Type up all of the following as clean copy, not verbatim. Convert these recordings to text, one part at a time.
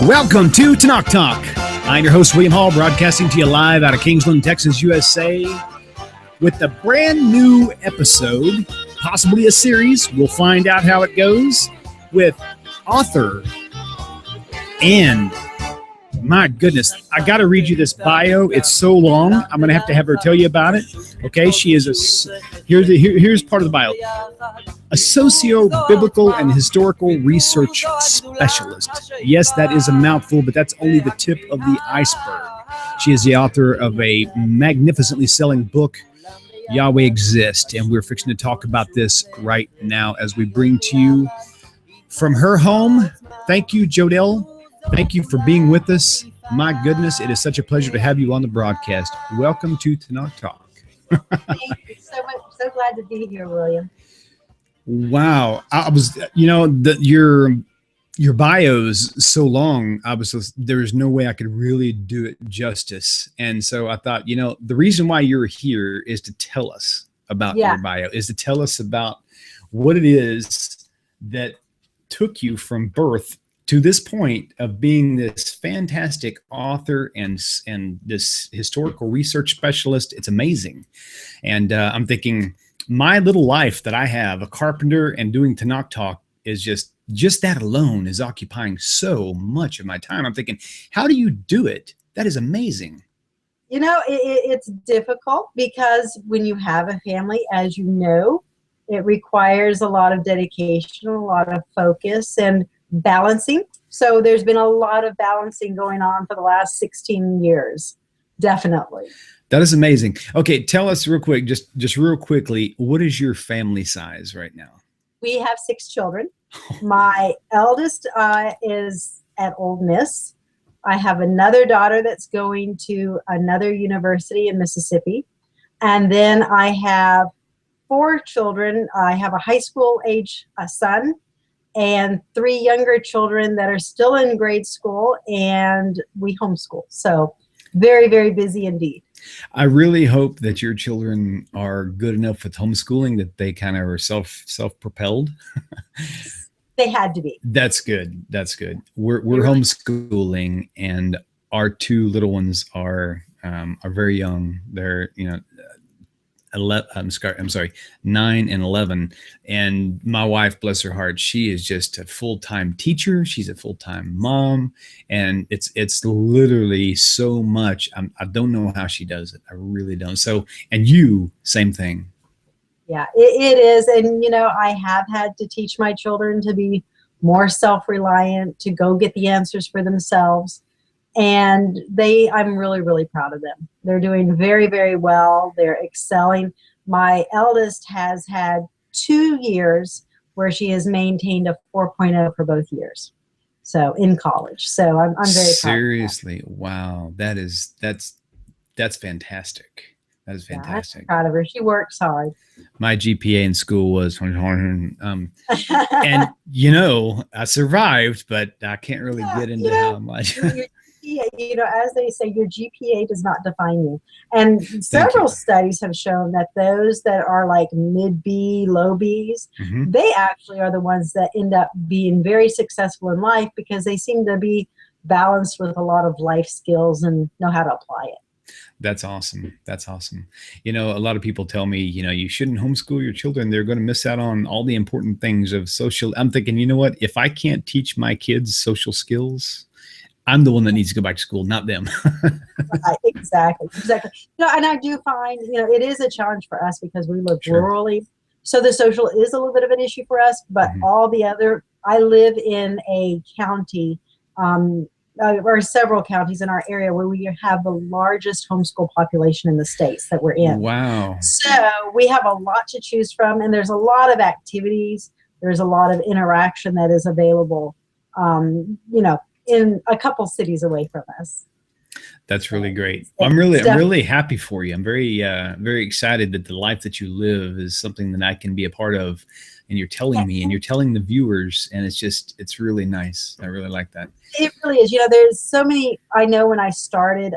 Welcome to Tenak Talk. I'm your host, William Hall, broadcasting to you live out of Kingsland, Texas, USA, with a brand new episode, possibly a series. We'll find out how it goes with author and, my goodness, I got to read you this bio. It's so long. I'm going to have her tell you about it. Okay, she is here's part of the bio. A socio-biblical and historical research specialist. Yes, that is a mouthful, but that's only the tip of the iceberg. She is the author of a magnificently selling book, Yahweh Exists, and we're fixing to talk about this right now as we bring to you from her home. Thank you, Jodelle. Thank you for being with us. My goodness, it is such a pleasure to have you on the broadcast. Welcome to Tenak Talk. Thank you so much. So glad to be here, William. Wow. I was, your bio's so long. There was no way I could really do it justice. And so I thought, the reason why you're here is to tell us about your bio, is to tell us about what it is that took you from birth to this point of being this fantastic author and this historical research specialist. It's amazing. And I'm thinking my little life that I have, a carpenter and doing Tenak Talk, is just that alone is occupying so much of my time. I'm thinking, how do you do it? That is amazing. It's difficult because when you have a family, as you know, it requires a lot of dedication, a lot of focus and balancing. So there's been a lot of balancing going on for the last 16 years. Definitely. That is amazing. Okay, tell us real quick, just real quickly, what is your family size right now? We have 6 children. My eldest is at Ole Miss. I have another daughter that's going to another university in Mississippi. And then I have 4 children. I have a high school age son and 3 younger children that are still in grade school, and we homeschool. So very, very busy indeed. I really hope that your children are good enough with homeschooling that they kind of are self-propelled. They had to be. That's good. That's good. We're homeschooling, and our 2 little ones are very young. They're 9 and 11. And my wife, bless her heart, she is just a full-time teacher. She's a full-time mom, and it's literally so much. I don't know how she does it. I really don't. So, and you, same thing. Yeah, it is. And, I have had to teach my children to be more self-reliant, to go get the answers for themselves. And I'm really, really proud of them. They're doing very, very well. They're excelling. My eldest has had 2 years where she has maintained a 4.0 for both years. So in college. So I'm very proud. Seriously. Wow. That's fantastic. That is fantastic. I'm proud of her. She works hard. My GPA in school was, and I survived, but I can't really get into how much. As they say, your GPA does not define you. And several studies have shown that those that are like mid B, low Bs, they actually are the ones that end up being very successful in life because they seem to be balanced with a lot of life skills and know how to apply it. That's awesome. That's awesome. A lot of people tell me, you shouldn't homeschool your children. They're going to miss out on all the important things of social. I'm thinking, you know what? If I can't teach my kids social skills, I'm the one that needs to go back to school, not them. Right, exactly. And I do find, it is a challenge for us because we live rurally. So the social is a little bit of an issue for us, but I live in a county, or several counties in our area where we have the largest homeschool population in the states that we're in. Wow. So we have a lot to choose from, and there's a lot of activities. There's a lot of interaction that is available, in a couple cities away from us. That's really great. I'm really happy for you. I'm very, very excited that the life that you live is something that I can be a part of. And you're telling me, and you're telling the viewers, and it's really nice. I really like that. It really is. There's so many. I know when I started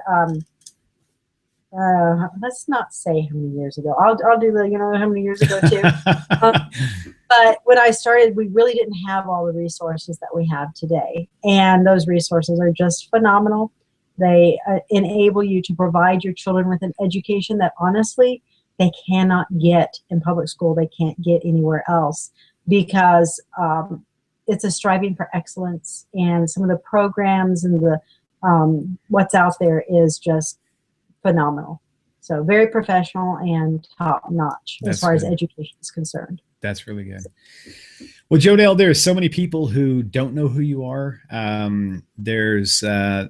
let's not say how many years ago. I'll do the, how many years ago too. But when I started, we really didn't have all the resources that we have today. And those resources are just phenomenal. They enable you to provide your children with an education that honestly they cannot get in public school. They can't get anywhere else because it's a striving for excellence. And some of the programs and the what's out there is just phenomenal. So very professional and top notch as far as education is concerned. That's really good. Well, Jodelle, there's so many people who don't know who you are. Let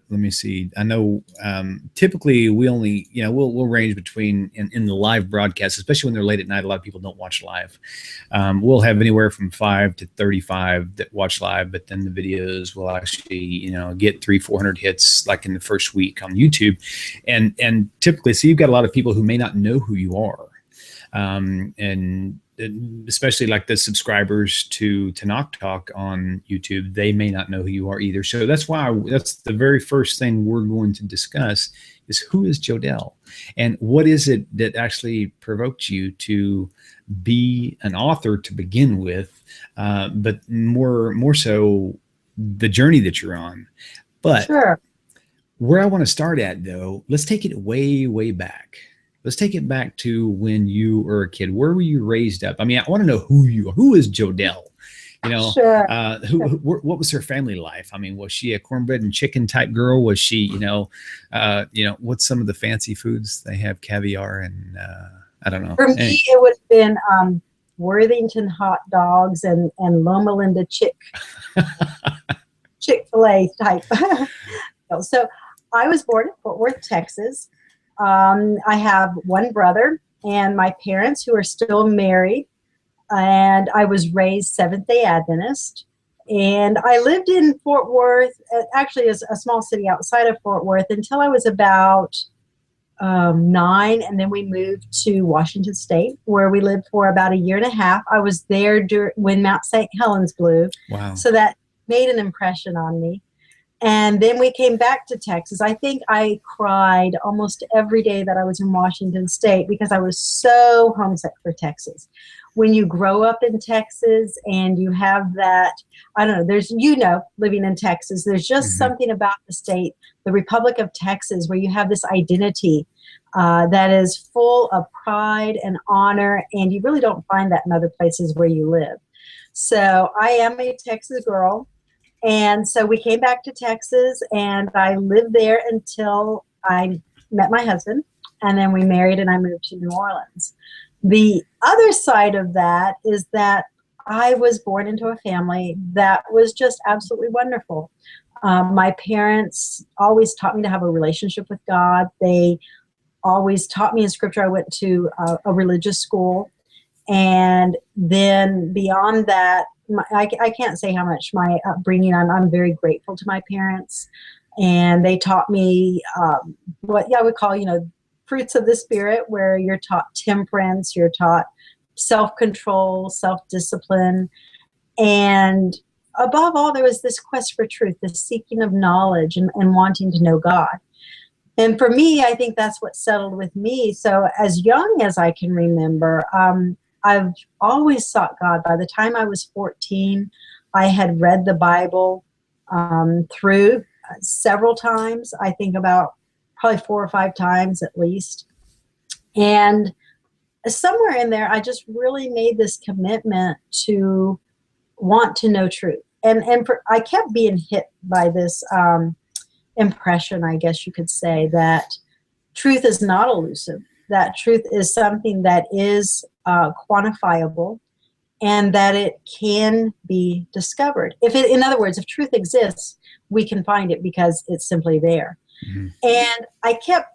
me see. I know typically we only, we'll range between in the live broadcast, especially when they're late at night. A lot of people don't watch live. We'll have anywhere from 5 to 35 that watch live, but then the videos will actually, get 300-400 hits like in the first week on YouTube. And typically, so you've got a lot of people who may not know who you are. And especially like the subscribers to Tenak Talk on YouTube, they may not know who you are either. So that's the very first thing we're going to discuss is who is Jodelle and what is it that actually provoked you to be an author to begin with, but more so the journey that you're on. But sure. Where I want to start at though, let's take it way, way back. Let's take it back to when you were a kid. Where were you raised up? I mean, I want to know who you are. Who is Jodelle? Sure. What was her family life? I mean, was she a cornbread and chicken type girl? Was she, what's some of the fancy foods they have? Caviar and I don't know. For me, it would have been Worthington hot dogs and Loma Linda Chick-fil-A type. So I was born in Fort Worth, Texas. I have one brother and my parents who are still married, and I was raised Seventh-day Adventist, and I lived in Fort Worth, actually as a small city outside of Fort Worth, until I was about 9, and then we moved to Washington State, where we lived for about a year and a half. I was there when Mount St. Helens blew. Wow. So that made an impression on me. And then we came back to Texas. I think I cried almost every day that I was in Washington State because I was so homesick for Texas. When you grow up in Texas and you have that, I don't know, living in Texas, there's just something about the state, the Republic of Texas, where you have this identity that is full of pride and honor, and you really don't find that in other places where you live. So I am a Texas girl. And so we came back to Texas, and I lived there until I met my husband, and then we married and I moved to New Orleans. The other side of that is that I was born into a family that was just absolutely wonderful. My parents always taught me to have a relationship with God. They always taught me in scripture. I went to a religious school. And then beyond that, I can't say how much my upbringing, I'm very grateful to my parents. And they taught me what I would call, fruits of the spirit, where you're taught temperance, you're taught self-control, self-discipline. And above all, there was this quest for truth, this seeking of knowledge and wanting to know God. And for me, I think that's what settled with me. So as young as I can remember, I've always sought God. By the time I was 14, I had read the Bible through several times. I think about probably 4 or 5 times at least. And somewhere in there, I just really made this commitment to want to know truth. And I kept being hit by this impression, I guess you could say, that truth is not elusive, that truth is something that is quantifiable, and that it can be discovered. In other words, if truth exists, we can find it because it's simply there. Mm-hmm. And I kept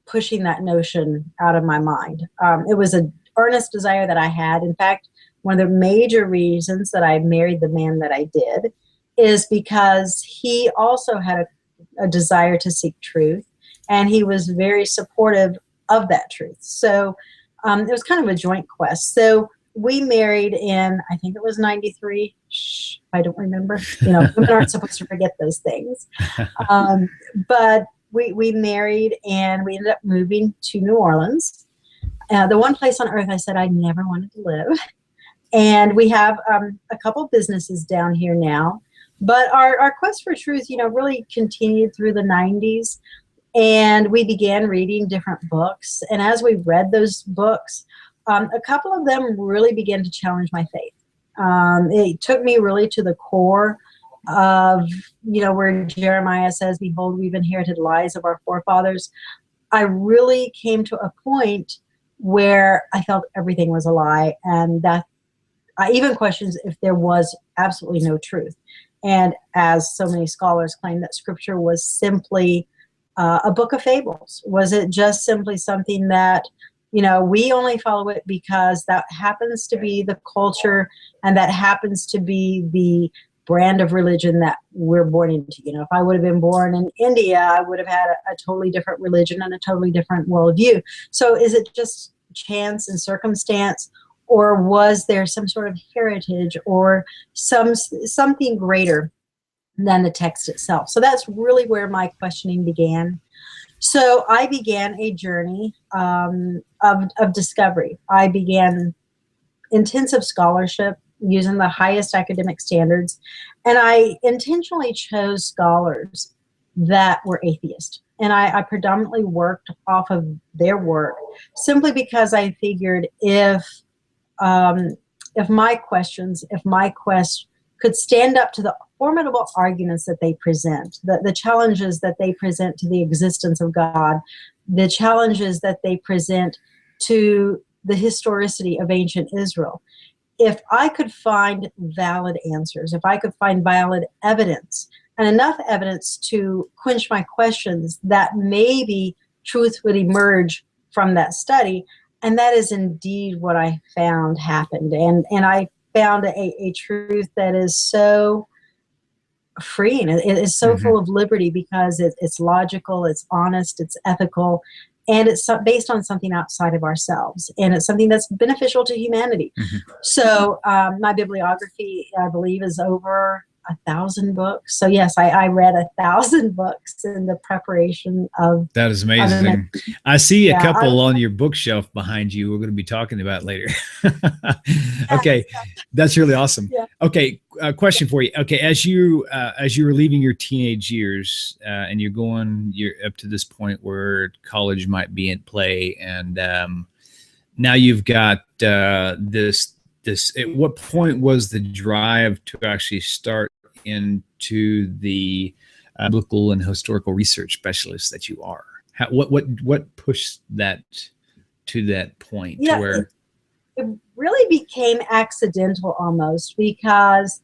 pushing that notion out of my mind. It was an earnest desire that I had. In fact, one of the major reasons that I married the man that I did is because he also had a desire to seek truth, and he was very supportive of that truth. So it was kind of a joint quest. So we married in, I think it was 93. I don't remember. Women aren't supposed to forget those things. But we married, and we ended up moving to New Orleans, the one place on earth I said I never wanted to live. And we have a couple businesses down here now. But our quest for truth, really continued through the 90s. And we began reading different books. And as we read those books, a couple of them really began to challenge my faith. It took me really to the core of, where Jeremiah says, "Behold, we've inherited lies of our forefathers." I really came to a point where I felt everything was a lie, and that I even questioned if there was absolutely no truth. And as so many scholars claim, that Scripture was simply a book of fables. Was it just simply something that, we only follow it because that happens to be the culture and that happens to be the brand of religion that we're born into? If I would have been born in India, I would have had a totally different religion and a totally different worldview. So is it just chance and circumstance, or was there some sort of heritage or something greater than the text itself? So that's really where my questioning began. So I began a journey of discovery. I began intensive scholarship using the highest academic standards, and I intentionally chose scholars that were atheist. And I predominantly worked off of their work simply because I figured if my questions, if my quest could stand up to the formidable arguments that they present, the challenges that they present to the existence of God, the challenges that they present to the historicity of ancient Israel, if I could find valid answers, if I could find valid evidence, and enough evidence to quench my questions, that maybe truth would emerge from that study. And that is indeed what I found happened. And I found a truth that is so freeing. It is so full of liberty because it's logical, it's honest, it's ethical, and it's based on something outside of ourselves. And it's something that's beneficial to humanity. So my bibliography, I believe, is over 1,000 books. So yes, I read 1,000 books in the preparation of. That is amazing. I see a couple on your bookshelf behind you. We're going to be talking about later. Okay, that's really awesome. Yeah. Okay, question for you. Okay, as you were leaving your teenage years and you're up to this point where college might be in play, and now you've got this. At what point was the drive to actually start into the biblical and historical research specialist that you are? What pushed that to that point? Yeah, to where it really became accidental almost, because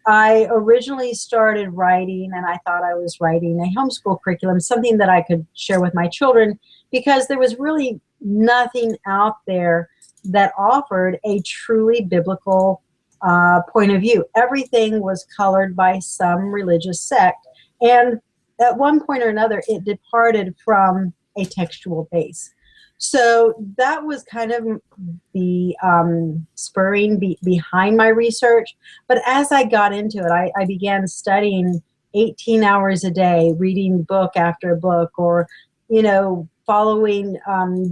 I originally started writing, and I thought I was writing a homeschool curriculum, something that I could share with my children, because there was really nothing out there that offered a truly biblical point of view. Everything was colored by some religious sect, and at one point or another, it departed from a textual base. So that was kind of the spurring behind my research. But as I got into it, I began studying 18 hours a day, reading book after book, or following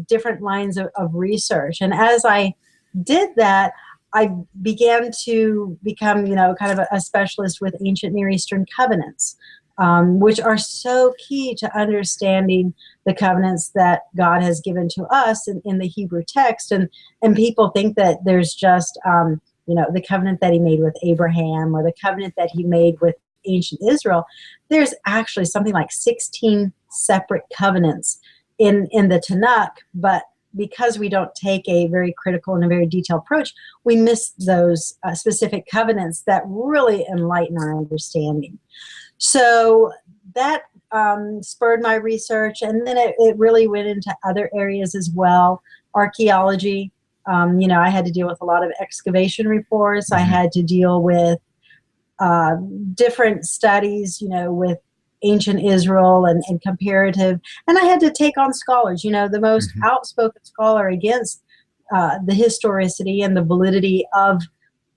different lines of research. And as I did that, I began to become, kind of a specialist with ancient Near Eastern covenants, which are so key to understanding the covenants that God has given to us in the Hebrew text. And people think that there's just, the covenant that he made with Abraham, or the covenant that he made with ancient Israel. There's actually something like 16 separate covenants in the Tenak, but because we don't take a very critical and a very detailed approach, we miss those specific covenants that really enlighten our understanding. So that spurred my research, and then it really went into other areas as well. Archaeology, I had to deal with a lot of excavation reports. I had to deal with different studies, with ancient Israel and comparative. And I had to take on scholars, the most outspoken scholar against the historicity and the validity of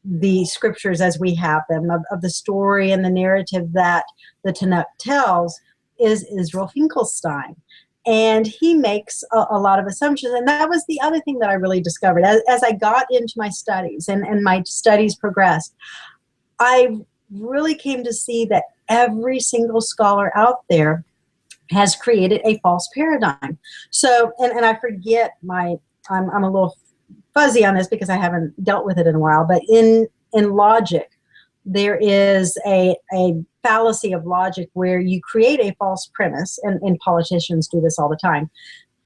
the scriptures as we have them, of the story and the narrative that the Tenak tells, is Israel Finkelstein. And he makes a lot of assumptions. And that was the other thing that I really discovered. As I got into my studies and my studies progressed, I really came to see that every single scholar out there has created a false paradigm. So, and I forget I'm a little fuzzy on this because I haven't dealt with it in a while, but in logic, there is a fallacy of logic where you create a false premise, and politicians do this all the time.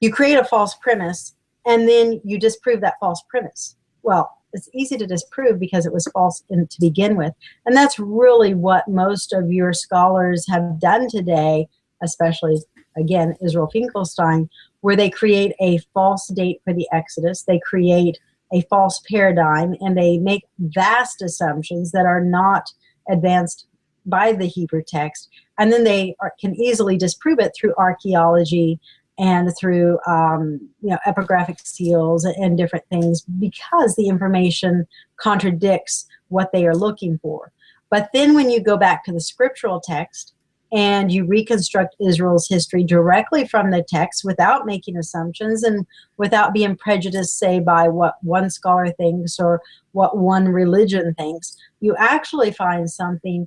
You create a false premise, and then you disprove that false premise. Well, it's easy to disprove because it was false to begin with. And that's really what most of your scholars have done today, especially, again, Israel Finkelstein, where they create a false date for the Exodus. They create a false paradigm, and they make vast assumptions that are not advanced by the Hebrew text. And then they can easily disprove it through archaeology and through epigraphic seals and different things, because the information contradicts what they are looking for. But then when you go back to the scriptural text and you reconstruct Israel's history directly from the text without making assumptions and without being prejudiced, say, by what one scholar thinks or what one religion thinks, you actually find something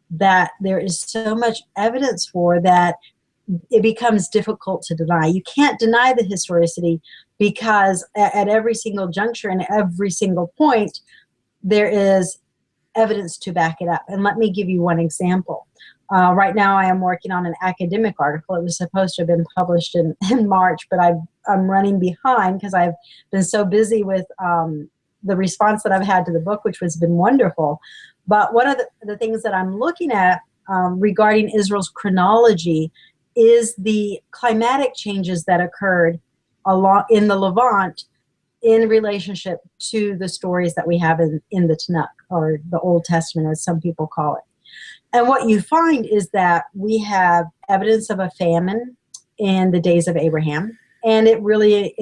that there is so much evidence for that it becomes difficult to deny. You can't deny the historicity because at every single juncture and every single point, there is evidence to back it up. And let me give you one example. Right now I am working on an academic article. It was supposed to have been published in March, but I'm running behind because I've been so busy with the response that I've had to the book, which has been wonderful. But one of the things that I'm looking at regarding Israel's chronology is the climatic changes that occurred in the Levant in relationship to the stories that we have in the Tenak, or the Old Testament, as some people call it. And what you find is that we have evidence of a famine in the days of Abraham, and it really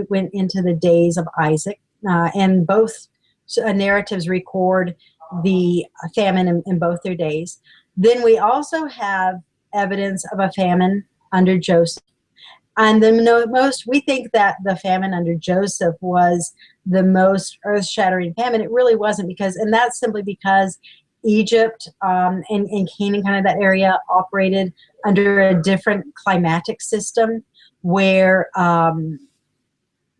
went into the days of Isaac, and both narratives record the famine in both their days. Then we also have evidence of a famine under Joseph. And we think that the famine under Joseph was the most earth-shattering famine. It really wasn't, and that's simply because Egypt and Canaan, kind of that area, operated under a different climatic system where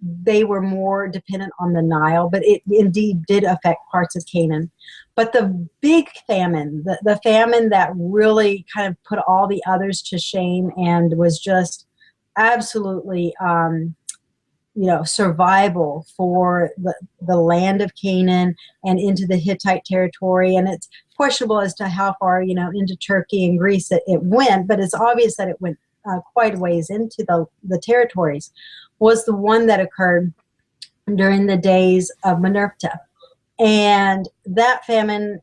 they were more dependent on the Nile, but it indeed did affect parts of Canaan. But the big famine, the famine that really kind of put all the others to shame and was just absolutely survival for the land of Canaan and into the Hittite territory. And it's questionable as to how far, into Turkey and Greece it went, but it's obvious that it went quite a ways into the territories, was the one that occurred during the days of Merneptah. And that famine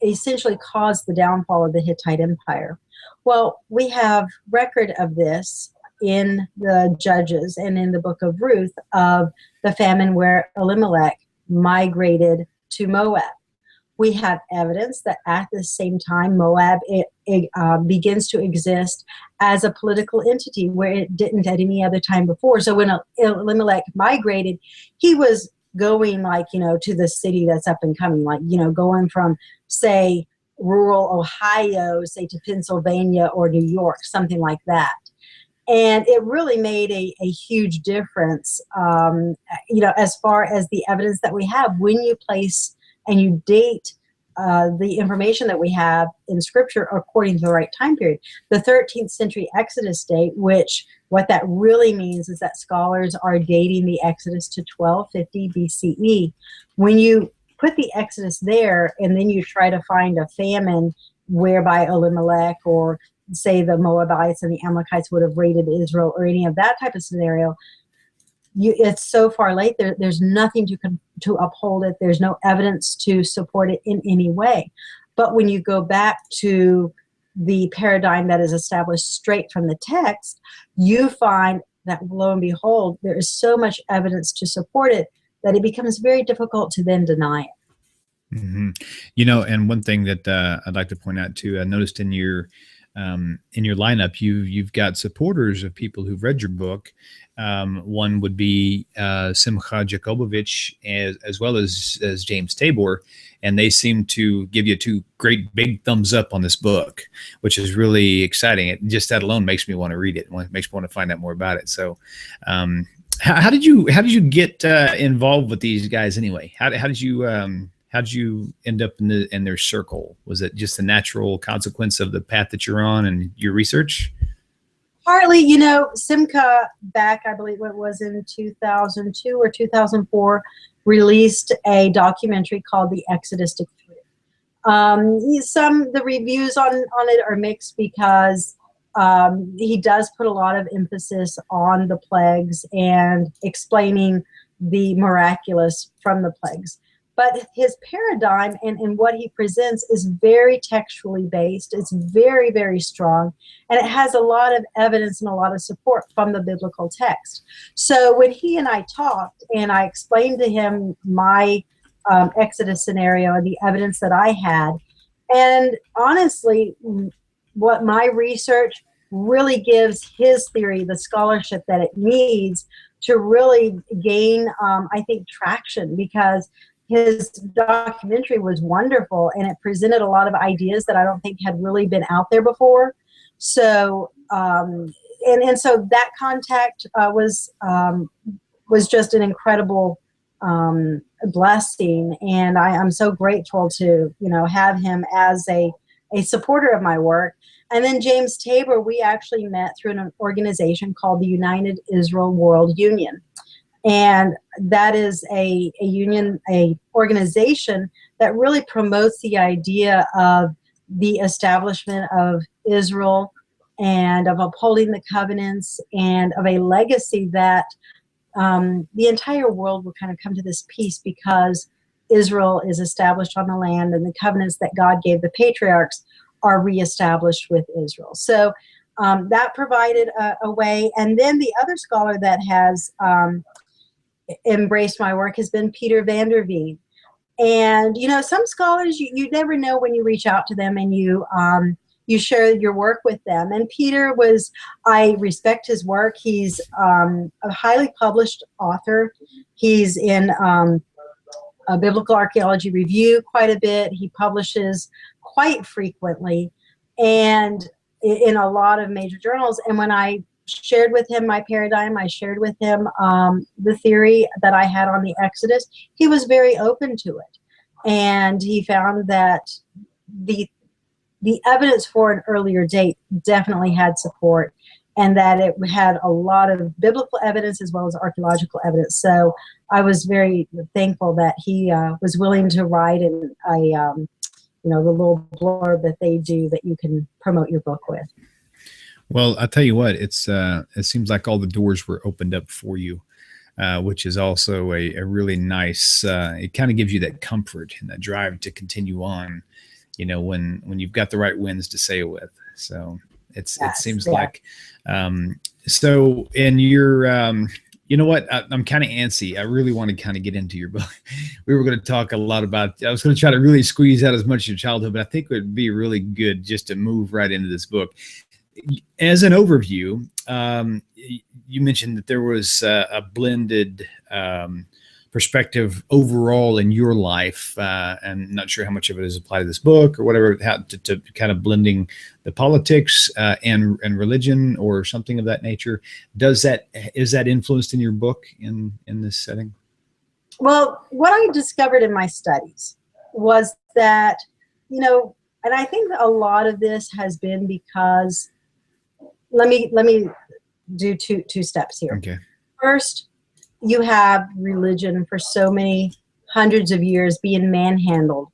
essentially caused the downfall of the Hittite Empire. Well, we have record of this in the Judges and in the book of Ruth, of the famine where Elimelech migrated to Moab. We have evidence that at the same time Moab begins to exist as a political entity where it didn't at any other time before. So when Elimelech migrated, he was going to the city that's up and coming, going from, say, rural Ohio, say, to Pennsylvania or New York, something like that. And it really made a huge difference, as far as the evidence that we have when you place and you date the information that we have in Scripture according to the right time period. The 13th century Exodus date, which what that really means is that scholars are dating the Exodus to 1250 BCE. When you put the Exodus there and then you try to find a famine whereby Elimelech or say the Moabites and the Amalekites would have raided Israel or any of that type of scenario, it's so far late. There's nothing to uphold it. There's no evidence to support it in any way. But when you go back to the paradigm that is established straight from the text, you find that, lo and behold, there is so much evidence to support it that it becomes very difficult to then deny it. Mm-hmm. And one thing that I'd like to point out too, I noticed in your in your lineup, you've got supporters of people who've read your book. One would be Simcha Jacobovich, as well as James Tabor, and they seem to give you two great big thumbs up on this book, which is really exciting. It just that alone makes me want to read it. Makes me want to find out more about it. So, how did you get involved with these guys anyway? How did you end up in their circle? Was it just a natural consequence of the path that you're on and your research? Partly, Simca back, I believe it was in 2002 or 2004, released a documentary called The Exodus Decree. The reviews on it are mixed because he does put a lot of emphasis on the plagues and explaining the miraculous from the plagues. But his paradigm and what he presents is very textually based. It's very, very strong. And it has a lot of evidence and a lot of support from the biblical text. So when he and I talked and I explained to him my Exodus scenario and the evidence that I had, and honestly, what my research really gives his theory the scholarship that it needs to really gain, I think, traction, because his documentary was wonderful and it presented a lot of ideas that I don't think had really been out there before. So, and so that contact was just an incredible blessing, and I'm so grateful to have him as a supporter of my work. And then James Tabor, we actually met through an organization called the United Israel World Union. And that is a union, a organization that really promotes the idea of the establishment of Israel and of upholding the covenants and of a legacy that the entire world will kind of come to this peace because Israel is established on the land and the covenants that God gave the patriarchs are reestablished with Israel. So that provided a way. And then the other scholar that has embraced my work has been Peter van der Veen. And some scholars you never know when you reach out to them and you share your work with them. And Peter I respect his work. He's a highly published author. He's in a Biblical Archaeology Review quite a bit. He publishes quite frequently and in a lot of major journals. And when I shared with him my paradigm, I shared with him the theory that I had on the Exodus, he was very open to it. And he found that the evidence for an earlier date definitely had support, and that it had a lot of biblical evidence as well as archaeological evidence. So I was very thankful that he was willing to write in the little blurb that they do that you can promote your book with. Well, I tell you what, it seems like all the doors were opened up for you, which is also a really nice. It kind of gives you that comfort and that drive to continue on, when you've got the right winds to sail with. So it seems like. So in your, you know what? I'm kind of antsy. I really want to kind of get into your book. We were going to talk a lot about. I was going to try to really squeeze out as much of your childhood, but I think it would be really good just to move right into this book. As an overview, you mentioned that there was a blended perspective overall in your life, and not sure how much of it is applied to this book or whatever, how to kind of blending the politics and religion or something of that nature. Is that influenced in your book in this setting? Well, what I discovered in my studies was that, and I think a lot of this has been because. Let me do two steps here. Okay. First, you have religion for so many hundreds of years being manhandled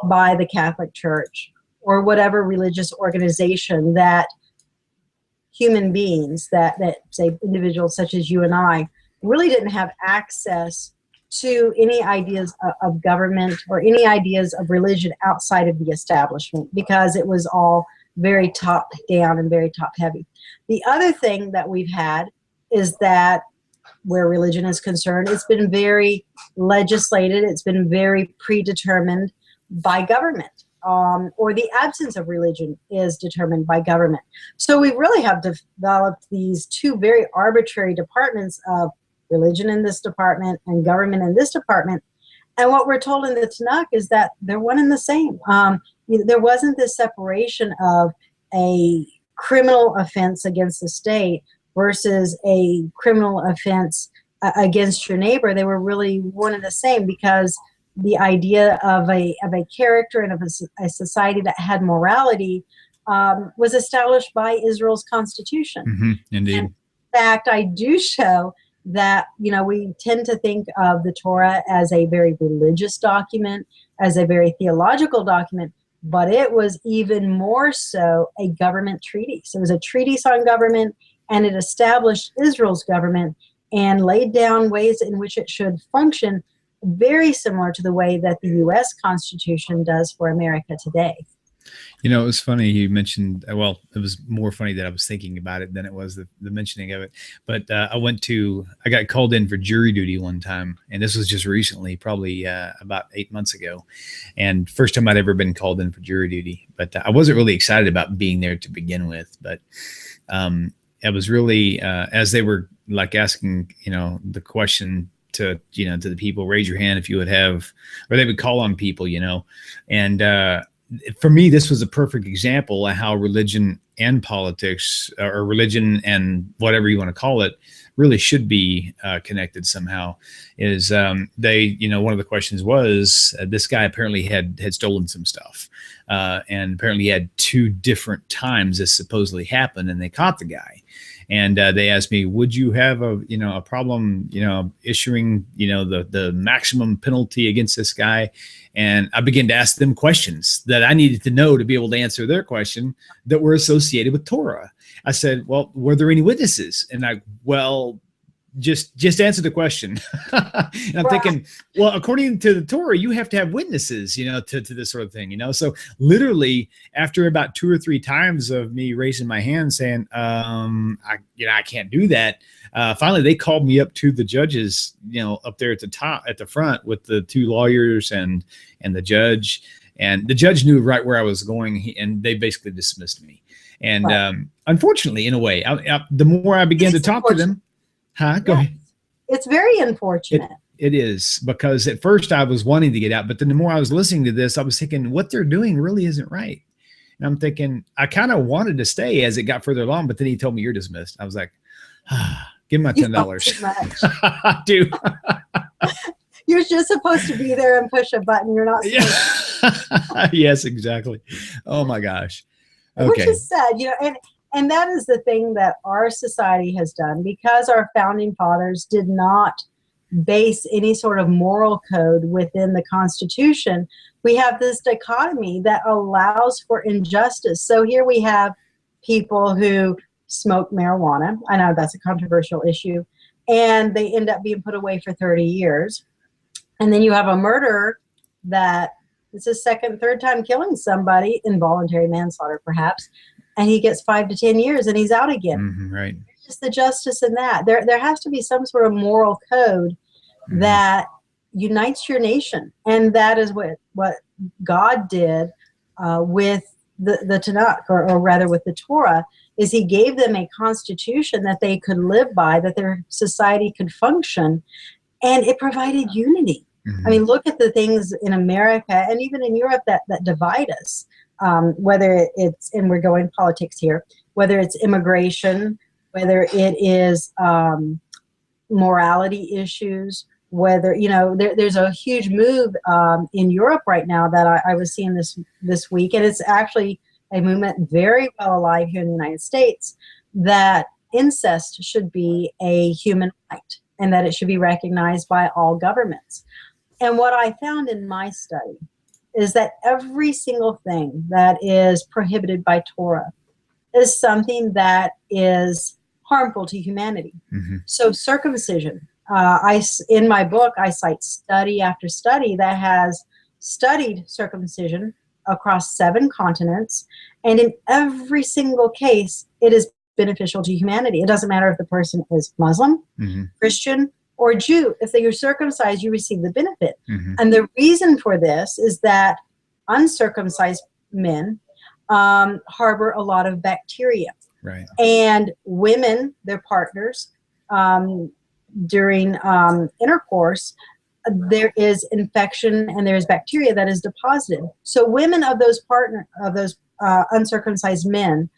by the Catholic Church or whatever religious organization that human beings, that say individuals such as you and I, really didn't have access to any ideas of government or any ideas of religion outside of the establishment, because it was all very top down and very top heavy. The other thing that we've had is that where religion is concerned, it's been very legislated, it's been very predetermined by government. or the absence of religion is determined by government. So we really have developed these two very arbitrary departments of religion in this department and government in this department. And what we're told in the Tanakh is that they're one and the same. There wasn't this separation of a criminal offense against the state versus a criminal offense against your neighbor. They were really one and the same, because the idea of a character and of a society that had morality was established by Israel's constitution. Mm-hmm. Indeed. And in fact, I do show that, we tend to think of the Torah as a very religious document, as a very theological document, but it was even more so a government treatise. It was a treatise on government, and it established Israel's government and laid down ways in which it should function, very similar to the way that the U.S. Constitution does for America today. It was funny you mentioned, well, it was more funny that I was thinking about it than it was the mentioning of it. But I got called in for jury duty one time, and this was just recently, probably about 8 months ago. And first time I'd ever been called in for jury duty. But I wasn't really excited about being there to begin with. But I was really, as they were like asking, the question to the people, raise your hand if you would have, or they would call on people, and for me, this was a perfect example of how religion and politics, or religion and whatever you want to call it, really should be connected somehow. Is they, one of the questions was, this guy apparently had stolen some stuff, and apparently he had 2 different times this supposedly happened, and they caught the guy. And they asked me, would you have a problem, issuing, the maximum penalty against this guy? And I began to ask them questions that I needed to know to be able to answer their question that were associated with Torah. I said, well, were there any witnesses? And just answer the question. And I'm thinking, well, according to the Torah, you have to have witnesses, to this sort of thing, So literally after about 2 or 3 times of me raising my hand saying, I can't do that. Finally, they called me up to the judges, up there at the front with the 2 lawyers and the judge. And the judge knew right where I was going, and they basically dismissed me. And unfortunately, in a way, the more I began to talk to them, go ahead. It's very unfortunate. It is, because at first I was wanting to get out, but then the more I was listening to this, I was thinking what they're doing really isn't right. And I'm thinking, I kind of wanted to stay as it got further along, but then he told me you're dismissed. I was like, give him my $10. I do. You're just supposed to be there and push a button. You're not supposed to. Yes, exactly. Oh my gosh. Okay. Which is sad, and that is the thing that our society has done, because our founding fathers did not base any sort of moral code within the Constitution. We have this dichotomy that allows for injustice. So here we have people who smoke marijuana. I know that's a controversial issue, and they end up being put away for 30 years. And then you have a murderer that it's his second, third time killing somebody, involuntary manslaughter perhaps, and he gets 5 to 10 years and he's out again. Mm-hmm, right. Just the justice in that. There has to be some sort of moral code that unites your nation. And that is what God did with the Tanakh, or rather with the Torah, is he gave them a constitution that they could live by, that their society could function, and it provided unity. Mm-hmm. I mean, look at the things in America and even in Europe that divide us. Whether it's, and we're going politics here, whether it's immigration, whether it is morality issues, whether, there's a huge move in Europe right now that I was seeing this week, and it's actually a movement very well alive here in the United States, that incest should be a human right and that it should be recognized by all governments. And what I found in my study is that every single thing that is prohibited by Torah is something that is harmful to humanity. Mm-hmm. So circumcision, in my book, I cite study after study that has studied circumcision across 7 continents, and in every single case, it is beneficial to humanity. It doesn't matter if the person is Muslim, mm-hmm. Christian, or Jew. If they are circumcised, you receive the benefit. Mm-hmm. And the reason for this is that uncircumcised men harbor a lot of bacteria. Right. And women, their partners, during intercourse, there is infection and there is bacteria that is deposited. So women of those uncircumcised men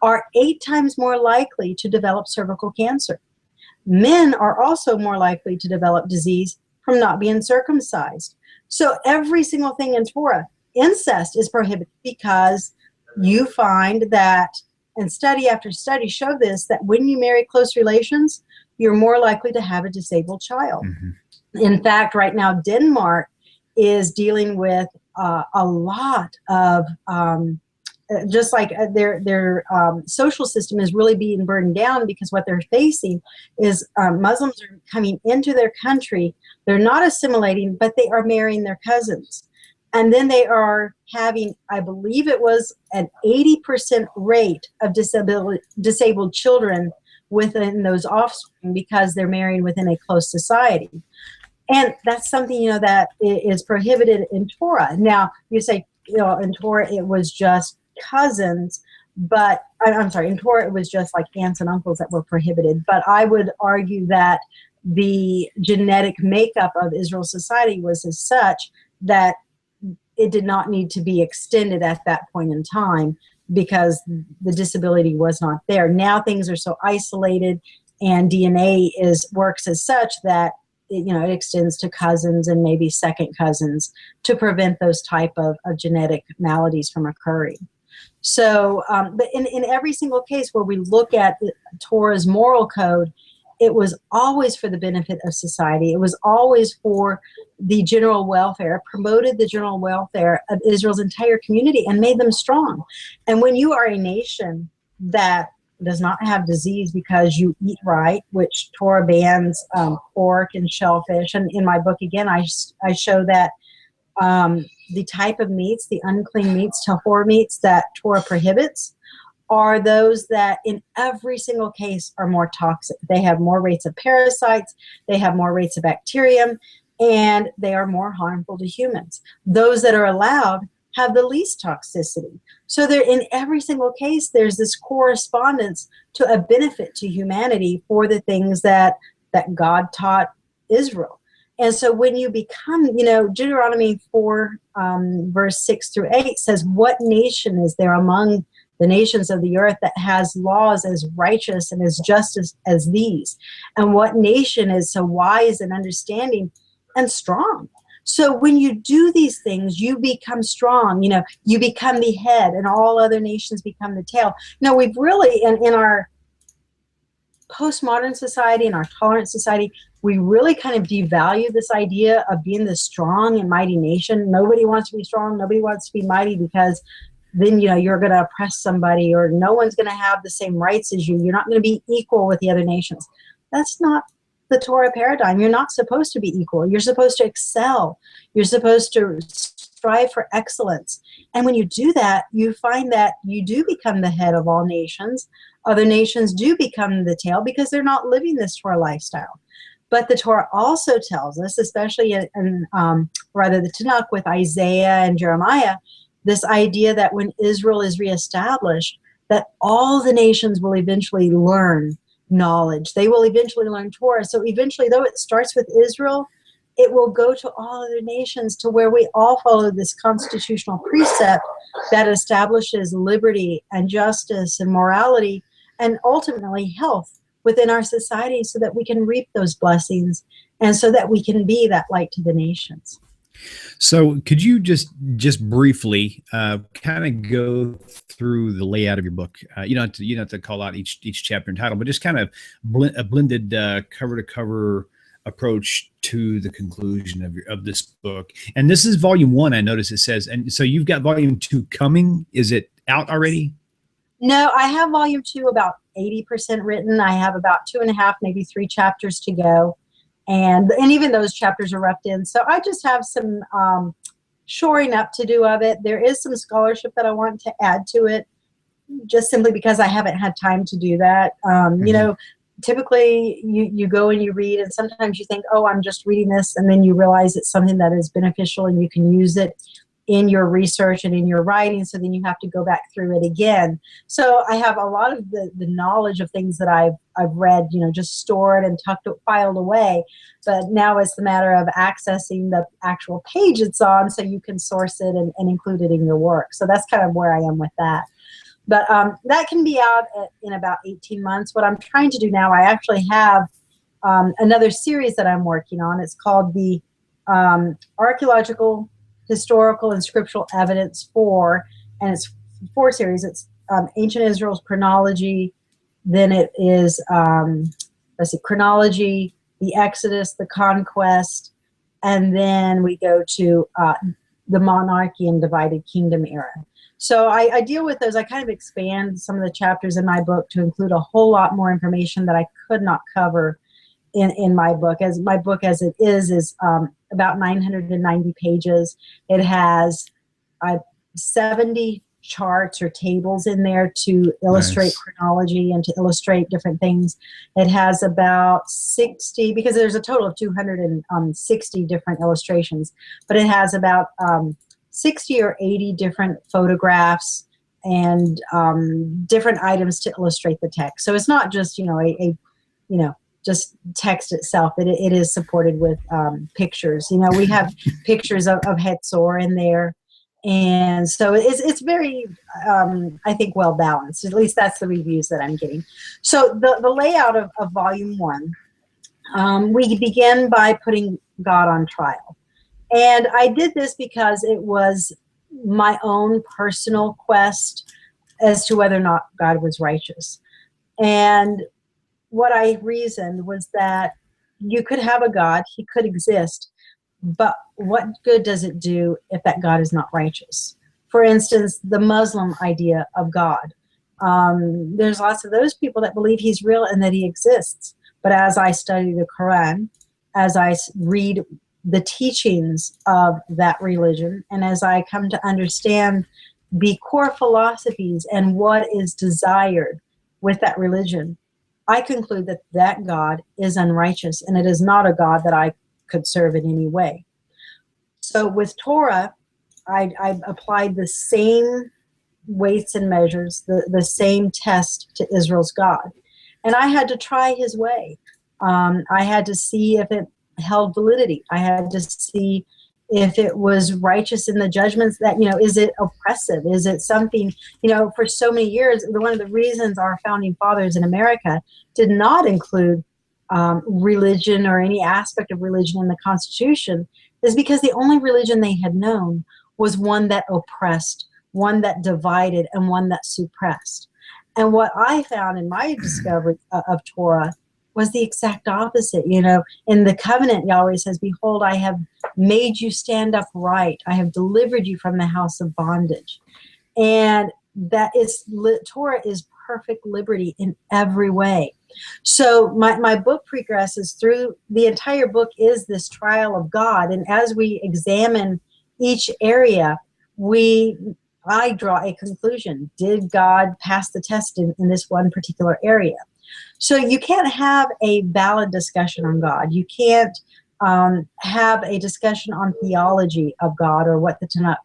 are 8 times more likely to develop cervical cancer. Men are also more likely to develop disease from not being circumcised. So every single thing in Torah, incest is prohibited because you find that, and study after study show this, that when you marry close relations, you're more likely to have a disabled child. Mm-hmm. In fact, right now, Denmark is dealing with a lot of, just like their social system is really being burned down, because what they're facing is Muslims are coming into their country. They're not assimilating, but they are marrying their cousins. And then they are having, I believe it was an 80% rate of disabled children within those offspring, because they're marrying within a close society. And that's something, that is prohibited in Torah. Now, you say, in Torah it was just cousins, but I'm sorry, in Torah it was just like aunts and uncles that were prohibited. But I would argue that the genetic makeup of Israel's society was as such that it did not need to be extended at that point in time, because the disability was not there. Now things are so isolated, and DNA works as such that it extends to cousins and maybe second cousins to prevent those type of genetic maladies from occurring. So, but in every single case where we look at Torah's moral code, it was always for the benefit of society. It was always for the general welfare, it promoted the general welfare of Israel's entire community and made them strong. And when you are a nation that does not have disease because you eat right, which Torah bans pork and shellfish. And in my book, again, I show that the type of meats, the unclean meats, tahor meats that Torah prohibits, are those that in every single case are more toxic. They have more rates of parasites, they have more rates of bacterium, and they are more harmful to humans. Those that are allowed have the least toxicity. So there, in every single case, there's this correspondence to a benefit to humanity for the things that God taught Israel. And so when you become, Deuteronomy 4, verse 6 through 8 says, what nation is there among the nations of the earth that has laws as righteous and as just as these? And what nation is so wise and understanding and strong? So when you do these things, you become strong, you become the head, and all other nations become the tail. Now, we've really, in our postmodern society, in our tolerant society, we really kind of devalue this idea of being the strong and mighty nation. Nobody wants to be strong, nobody wants to be mighty, because then, you're going to oppress somebody, or no one's going to have the same rights as you. You're not going to be equal with the other nations. That's not the Torah paradigm. You're not supposed to be equal. You're supposed to excel. You're supposed to strive for excellence. And when you do that, you find that you do become the head of all nations. Other nations do become the tail, because they're not living this Torah lifestyle. But the Torah also tells us, especially in the Tenak with Isaiah and Jeremiah, this idea that when Israel is reestablished, that all the nations will eventually learn knowledge. They will eventually learn Torah. So eventually, though it starts with Israel, it will go to all other nations, to where we all follow this constitutional precept that establishes liberty and justice and morality and ultimately health within our society, so that we can reap those blessings and so that we can be that light to the nations. So could you just briefly kind of go through the layout of your book? You don't have to call out each chapter and title, but just kind of a blended cover to cover approach to the conclusion of this book. And this is volume 1, I notice it says. And so you've got volume 2 coming. Is it out already? No, I have volume 2 about 80% written. I have about 2.5, maybe 3 chapters to go. And even those chapters are roughed in. So I just have some shoring up to do of it. There is some scholarship that I want to add to it, just simply because I haven't had time to do that. Typically you go and you read, and sometimes you think, oh, I'm just reading this, and then you realize it's something that is beneficial and you can use it in your research and in your writing, so then you have to go back through it again. So I have a lot of the knowledge of things that I've read, just stored and filed away. But now it's the matter of accessing the actual page it's on so you can source it and include it in your work. So that's kind of where I am with that. But that can be out in about 18 months. What I'm trying to do now, I actually have another series that I'm working on. It's called the Archaeological, Historical, and Scriptural Evidence and it's 4 series. It's Ancient Israel's Chronology, then it is, Chronology, the Exodus, the Conquest, and then we go to the Monarchy and Divided Kingdom era. So I deal with those. I kind of expand some of the chapters in my book to include a whole lot more information that I could not cover in my book. As my book as it is about 990 pages. It has 70 charts or tables in there to illustrate chronology and to illustrate different things. It has about 60, because there's a total of 260 different illustrations, but it has about 60 or 80 different photographs and different items to illustrate the text. So it's not just, just text itself. It is supported with pictures. We have pictures of Hetzor in there. And so it's very, I think, well balanced. At least that's the reviews that I'm getting. So the layout of Volume 1, we begin by putting God on trial. And I did this because it was my own personal quest as to whether or not God was righteous. And what I reasoned was that you could have a God, he could exist, but what good does it do if that God is not righteous? For instance, the Muslim idea of God. There's lots of those people that believe he's real and that he exists. But as I study the Quran, as I read the teachings of that religion, and as I come to understand the core philosophies and what is desired with that religion, I conclude that that God is unrighteous, and it is not a God that I could serve in any way. So with Torah, I applied the same weights and measures, the same test to Israel's God. And I had to try his way. I had to see if it held validity. I had to see if it was righteous in the judgments that, is it oppressive? Is it something, for so many years, one of the reasons our founding fathers in America did not include religion or any aspect of religion in the Constitution is because the only religion they had known was one that oppressed, one that divided, and one that suppressed. And what I found in my discovery of Torah was the exact opposite. In the covenant, Yahweh says, behold, I have made you stand upright. I have delivered you from the house of bondage. And that is, Torah is perfect liberty in every way. So my book progresses through, the entire book is this trial of God. And as we examine each area, I draw a conclusion. Did God pass the test in this one particular area? So you can't have a valid discussion on God. You can't have a discussion on theology of God or what the Tenak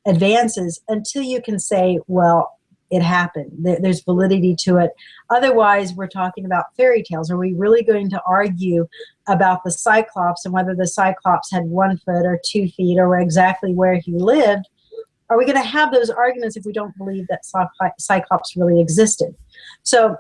advances until you can say, well, it happened. There's validity to it. Otherwise, we're talking about fairy tales. Are we really going to argue about the Cyclops and whether the Cyclops had 1 foot or 2 feet or exactly where he lived? Are we going to have those arguments if we don't believe that Cyclops really existed? So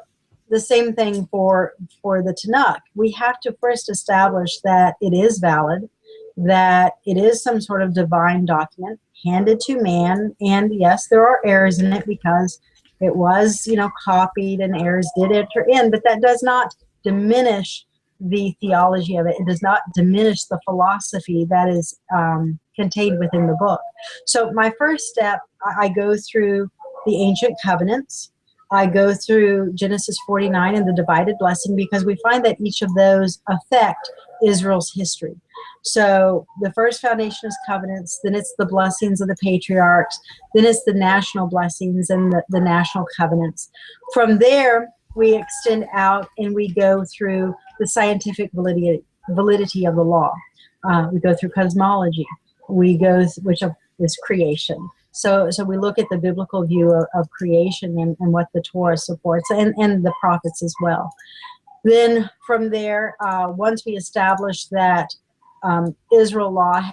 the same thing for the Tanakh. We have to first establish that it is valid, that it is some sort of divine document handed to man. And yes, there are errors in it because it was, copied and errors did enter in, but that does not diminish the theology of it. It does not diminish the philosophy that is contained within the book. So my first step, I go through the ancient covenants. I go through Genesis 49 and the divided blessing, because we find that each of those affect Israel's history. So the first foundation is covenants, then it's the blessings of the patriarchs, then it's the national blessings and the national covenants. From there, we extend out and we go through the scientific validity of the law. We go through cosmology. which is creation. So we look at the biblical view of creation and what the Torah supports, and the prophets as well. Then from there, once we establish that Israel law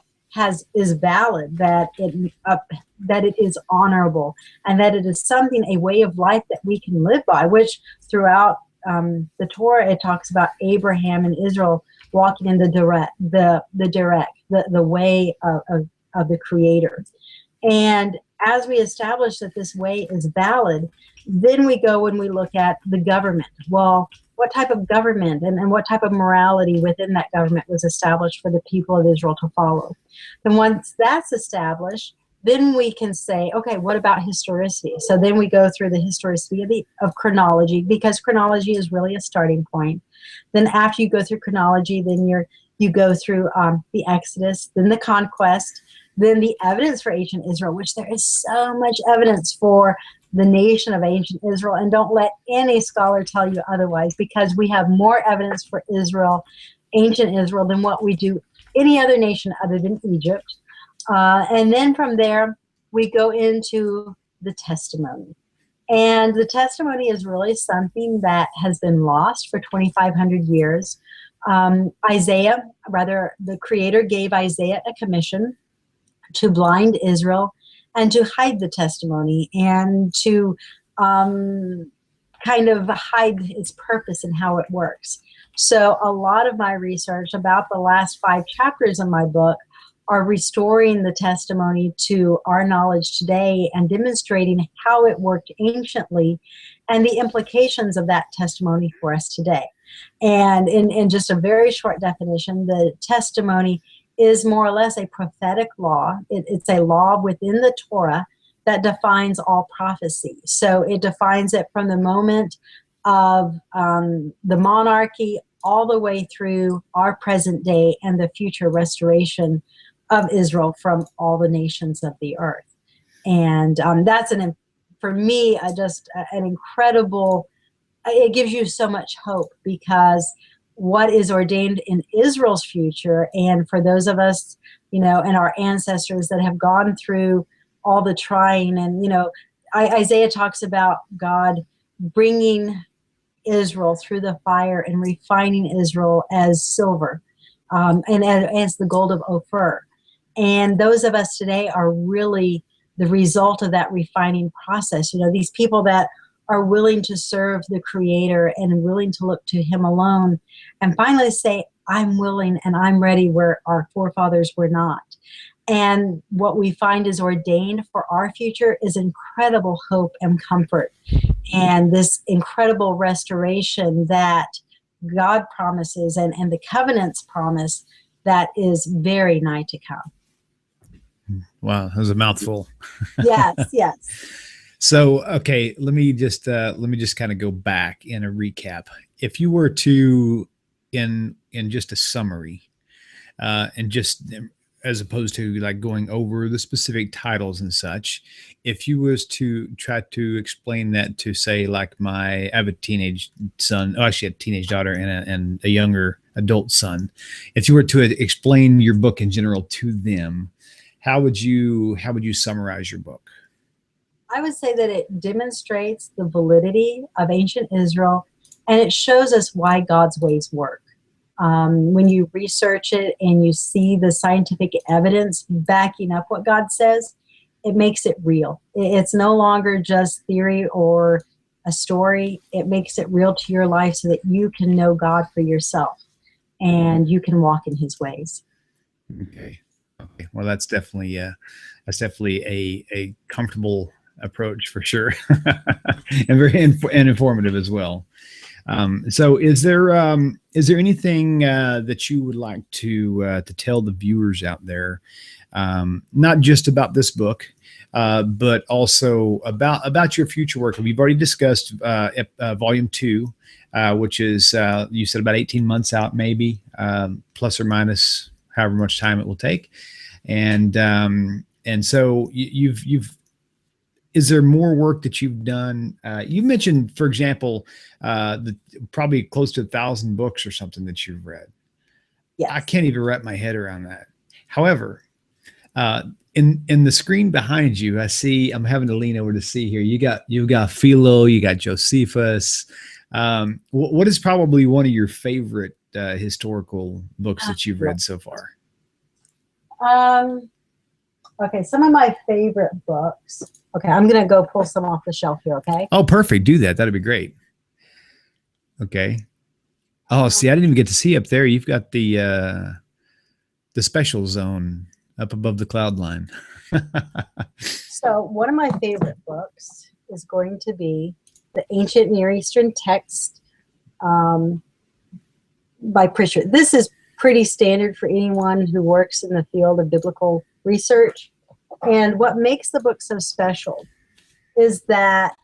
is valid, that it is honorable, and that it is something, a way of life that we can live by, which throughout the Torah it talks about Abraham and Israel walking in the way of the Creator. And as we establish that this way is valid, then we go and we look at the government. Well, what type of government and what type of morality within that government was established for the people of Israel to follow? And once that's established, then we can say, okay, what about historicity? So then we go through the historicity of chronology, because chronology is really a starting point. Then after you go through chronology, then you go through the Exodus, then the conquest, then the evidence for ancient Israel, which there is so much evidence for the nation of ancient Israel. And don't let any scholar tell you otherwise, because we have more evidence for Israel, ancient Israel, than what we do any other nation other than Egypt. And then from there, we go into the testimony. And the testimony is really something that has been lost for 2,500 years. The Creator gave Isaiah a commission to blind Israel and to hide the testimony, and to kind of hide its purpose and how it works. So a lot of my research about the last 5 chapters of my book are restoring the testimony to our knowledge today and demonstrating how it worked anciently and the implications of that testimony for us today. And in just a very short definition, the testimony is more or less a prophetic law. It's a law within the Torah that defines all prophecy. So it defines it from the moment of the monarchy all the way through our present day and the future restoration of Israel from all the nations of the earth. And that's for me, just an incredible, it gives you so much hope, because what is ordained in Israel's future, and for those of us, and our ancestors that have gone through all the trying, and, Isaiah talks about God bringing Israel through the fire and refining Israel as silver, and as the gold of Ophir. And those of us today are really the result of that refining process. These people that are willing to serve the Creator and willing to look to Him alone, and finally say, I'm willing and I'm ready, where our forefathers were not. And what we find is ordained for our future is incredible hope and comfort, and this incredible restoration that God promises, and the covenants promise, that is very nigh to come. Wow, that was a mouthful. Yes, yes. So, okay, let me just kind of go back in a recap. If you were to, in just a summary, and just as opposed to like going over the specific titles and such, if you was to try to explain that to, say, like I have a teenage son, actually a teenage daughter and a younger adult son. If you were to explain your book in general to them, how would you summarize your book? I would say that it demonstrates the validity of ancient Israel, and it shows us why God's ways work. When you research it and you see the scientific evidence backing up what God says, it makes it real. It's no longer just theory or a story. It makes it real to your life so that you can know God for yourself and you can walk in His ways. Okay. Well, that's definitely a comfortable approach for sure, and very informative as well. So is there anything that you would like to tell the viewers out there, not just about this book, but also about your future work? We've already discussed volume 2, which is you said about 18 months out, maybe, plus or minus however much time it will take. And so you've is there more work that you've done? You mentioned, for example, probably close to 1,000 books or something that you've read. Yes. I can't even wrap my head around that. However, In the screen behind you, I see. I'm having to lean over to see here. You got Philo. You got Josephus. What is probably one of your favorite historical books that you've read so far? Okay, some of my favorite books. Okay, I'm gonna go pull some off the shelf here. Okay. Oh, perfect. Do that. That'd be great. Okay. Oh, see, I didn't even get to see up there. You've got the special zone up above the cloud line. So one of my favorite books is going to be the Ancient Near Eastern Text by Pritchard. This is pretty standard for anyone who works in the field of biblical research. And what makes the book so special is that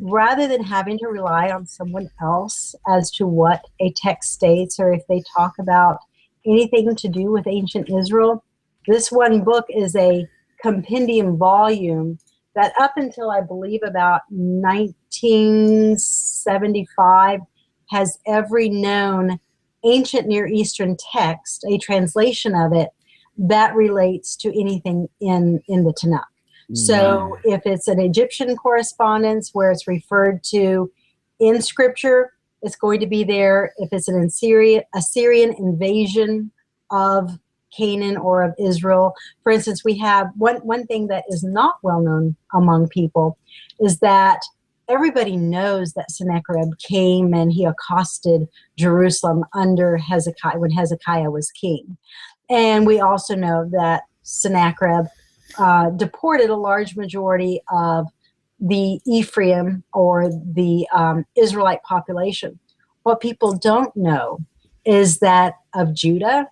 rather than having to rely on someone else as to what a text states or if they talk about anything to do with ancient Israel, this one book is a compendium volume that up until I believe about 1975 has every known ancient Near Eastern text, a translation of it, that relates to anything in the Tenak. So if it's an Egyptian correspondence where it's referred to in scripture, it's going to be there. If it's an Assyrian invasion of Canaan or of Israel, for instance, we have one thing that is not well known among people is that everybody knows that Sennacherib came and he accosted Jerusalem under Hezekiah when Hezekiah was king. And we also know that Sennacherib deported a large majority of the Ephraim or the Israelite population. What people don't know is that of Judah,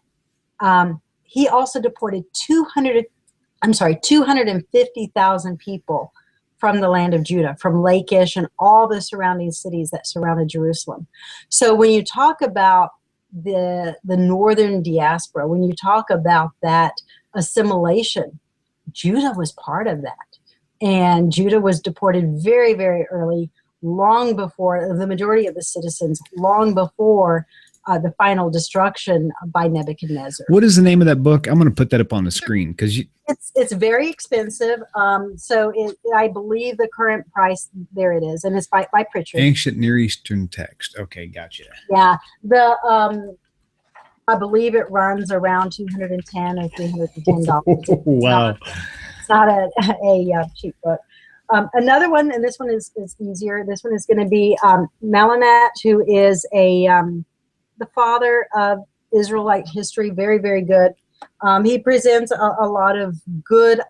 he also deported 250,000 people from the land of Judah, from Lachish and all the surrounding cities that surrounded Jerusalem. So when you talk about the northern diaspora, when you talk about that assimilation, Judah was part of that. And Judah was deported very, very early, long before the majority of the citizens, long before the final destruction by Nebuchadnezzar. What is the name of that book? I'm going to put that up on the screen because it's very expensive. So I believe the current price, there it is, and it's by Pritchard. Ancient Near Eastern Text. Okay, gotcha. Yeah, I believe it runs around $210 or $310. Wow. It's not a cheap book. Another one, and this one is easier. This one is going to be Malanat, who is the father of Israelite history. Very, very good. He presents a lot of good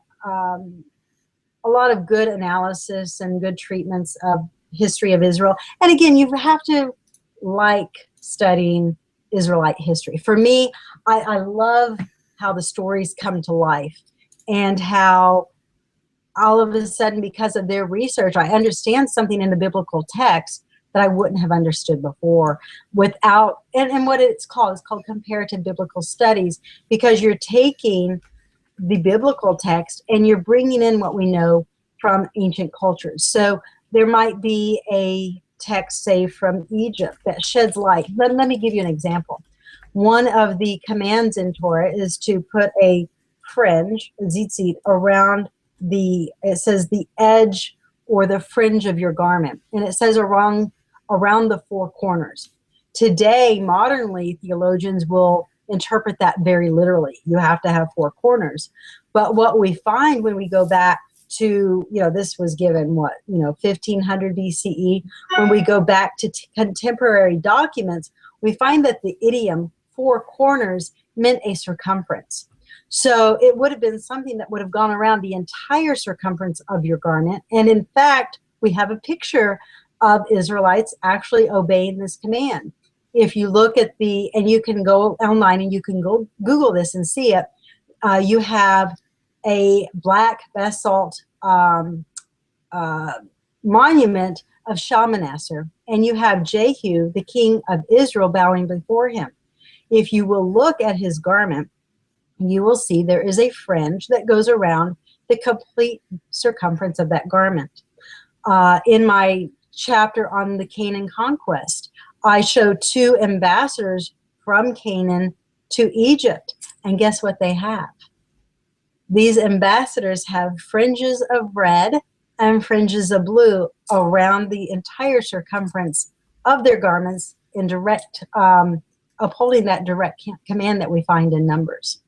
analysis and good treatments of history of Israel. And again, you have to like studying Israelite history. For me, I love how the stories come to life and how all of a sudden, because of their research, I understand something in the biblical text that I wouldn't have understood before without, and what it's called comparative biblical studies, because you're taking the biblical text and you're bringing in what we know from ancient cultures. So there might be a text, say, from Egypt that sheds light. Let me give you an example. One of the commands in Torah is to put a fringe, a tzitzit, around it says the edge or the fringe of your garment. And it says around the four corners. Today, modernly, theologians will interpret that very literally. You have to have four corners. But what we find when we go back to, this was given 1500 BCE. When we go back to contemporary documents, we find that the idiom four corners meant a circumference. So it would have been something that would have gone around the entire circumference of your garment. And in fact, we have a picture of Israelites actually obeying this command. If you look at and you can go online and you can go Google this and see it, you have a black basalt monument of Shalmaneser, and you have Jehu, the king of Israel, bowing before him. If you will look at his garment, you will see there is a fringe that goes around the complete circumference of that garment. In my chapter on the Canaan conquest, I show two ambassadors from Canaan to Egypt, and guess what they have? these ambassadors have fringes of red and fringes of blue around the entire circumference of their garments in direct, upholding that direct command that we find in Numbers.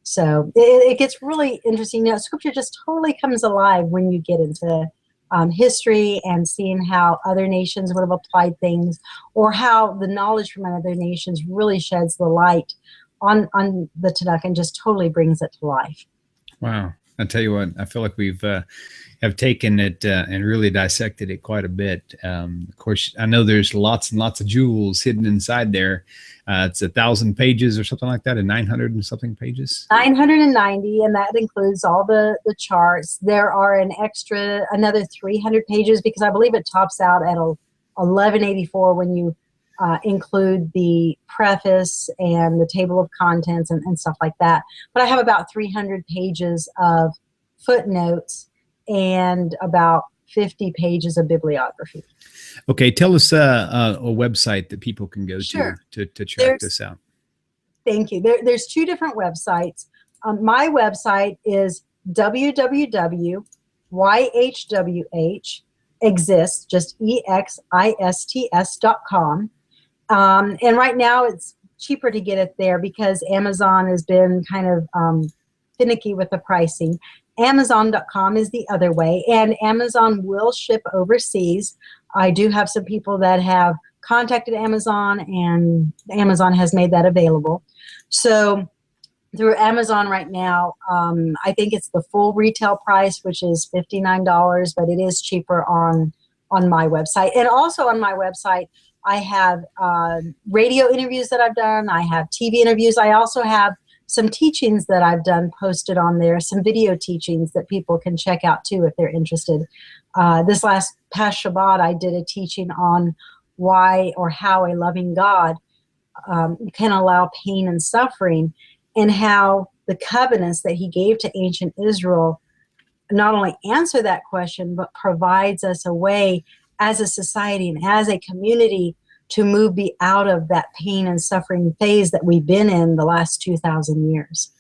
So it gets really interesting. Scripture just totally comes alive when you get into history and seeing how other nations would have applied things, or how the knowledge from other nations really sheds the light on the Tenak and just totally brings it to life. Wow. I tell you what, I feel like we've have taken it and really dissected it quite a bit. Of course, I know there's lots and lots of jewels hidden inside there. It's 1,000 pages or something like that, and 900 and something pages. 990, and that includes all the charts. There are another 300 pages, because I believe it tops out at 1184 when you include the preface and the table of contents and stuff like that. But I have about 300 pages of footnotes and about 50 pages of bibliography. Okay, tell us a website that people can go Sure. to check this out. Thank you. There's two different websites. My website is www.yhwh exists, just EXISTS.com. And right now it's cheaper to get it there because Amazon has been kind of finicky with the pricing. Amazon.com is the other way, and Amazon will ship overseas. I do have some people that have contacted Amazon, and Amazon has made that available. So through Amazon right now, I think it's the full retail price, which is $59, but it is cheaper on my website. And also on my website, I have radio interviews that I've done. I have TV interviews. I also have some teachings that I've done posted on there, some video teachings that people can check out too if they're interested. This past Shabbat, I did a teaching on why or how a loving God can allow pain and suffering, and how the covenants that he gave to ancient Israel not only answer that question, but provides us a way as a society and as a community to move out of that pain and suffering phase that we've been in the last 2,000 years.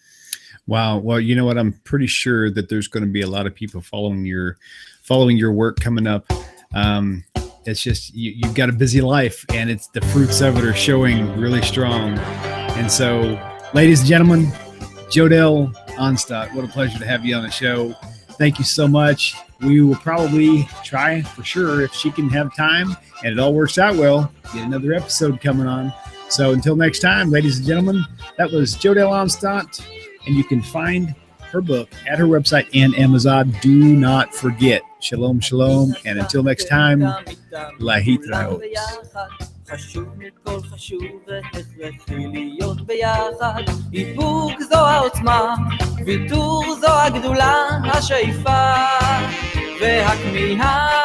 Wow. Well, you know what? I'm pretty sure that there's going to be a lot of people following your work coming up. It's just you've got a busy life, and it's the fruits of it are showing really strong. And so, ladies and gentlemen, Jodelle Onstadt, what a pleasure to have you on the show. Thank you so much. We will probably try for sure, if she can have time and it all works out well, get another episode coming on. So until next time, ladies and gentlemen, that was Jodelle Onstadt, and you can find her book at her website and Amazon. Do not forget. Shalom, shalom. And until next time, להתראות. חשוב מכל חשוב והכרחי להיות ביחד. איפוק זו העוצמה, ויתור זו הגדולה, השאיפה והכמיהה.